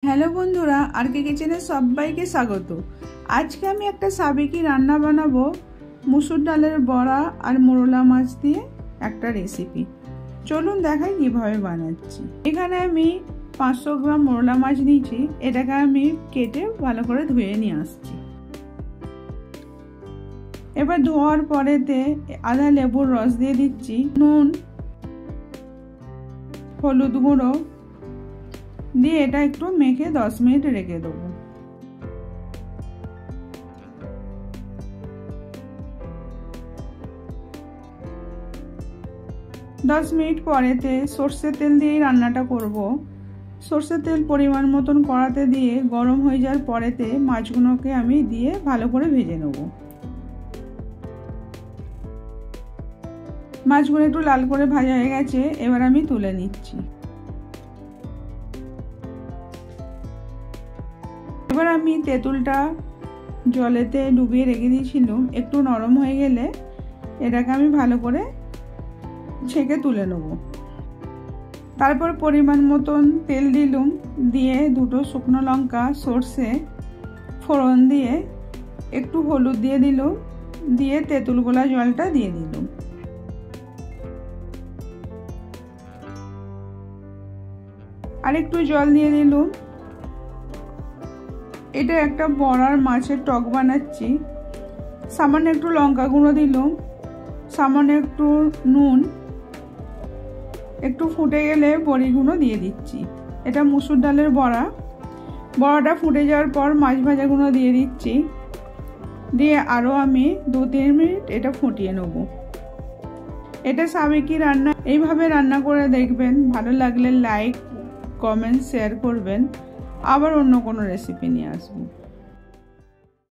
Hello বন্ধুরা, আর কে কিচেনে সবাইকে স্বাগত। আজকে আমি একটা সাবেকি রান্না বানাবো, মুসুর ডালের বড়া আর মোরলা মাছ দিয়ে একটা রেসিপি। চলুন দেখাই কিভাবে বানাচ্ছি। এখানে আমি 500 গ্রাম মোরলা মাছ নিয়েছি। এটাকে আমি কেটে ভালো করে ধুয়ে নিয়ে আসছি। এবার ধোয়ার পরেতে আধা লেবুর রস দিয়ে দিচ্ছি, নুন, হলুদ গুঁড়ো দিয়ে এটা একটু মেখে 10 মিনিট রেখে দেবো। দশ মিনিট পরেতে সর্ষের তেল দিয়ে রান্নাটা করব। সর্ষের তেল পরিমাণ মতন কড়াতে দিয়ে গরম হয়ে যাওয়ার পরেতে মাছগুলোকে আমি দিয়ে ভালো করে ভেজে নেব। মাছগুলো একটু লাল করে ভাজা হয়ে গেছে, এবার আমি তুলে নিচ্ছি। এবার আমি তেঁতুলটা জলেতে ডুবিয়ে রেখে দিয়েছিলাম, একটু নরম হয়ে গেলে এটাকে আমি ভালো করে ছেঁকে তুলে নেব। তারপর পরিমাণ মতন তেল দিলাম, দিয়ে দুটো শুকনো লঙ্কা, সর্ষে ফোড়ন দিয়ে একটু হলুদ দিয়ে দিলাম, দিয়ে তেঁতুল গোলা জলটা দিয়ে দিলাম। আর একটু জল দিয়ে দিলাম। এটা একটা বড়ার মাছের টক বানাচ্ছি। সামান্য একটু লঙ্কা গুঁড়ো দিলাম, সামান্য একটু নুন, একটু ফুটে গেলে বড়িগুলো দিয়ে দিচ্ছি। এটা মুসুর ডালের বড়া। বড়াটা ফুটে যাওয়ার পর মাছ ভাজাগুলো দিয়ে দিচ্ছি, দিয়ে আরও আমি 2-3 মিনিট এটা ফুটিয়ে নেব। এটা সাবেকি রান্না, এইভাবে রান্না করে দেখবেন। ভালো লাগলে লাইক, কমেন্ট, শেয়ার করবেন। আবার অন্য কোনো রেসিপি নিয়ে আসবো।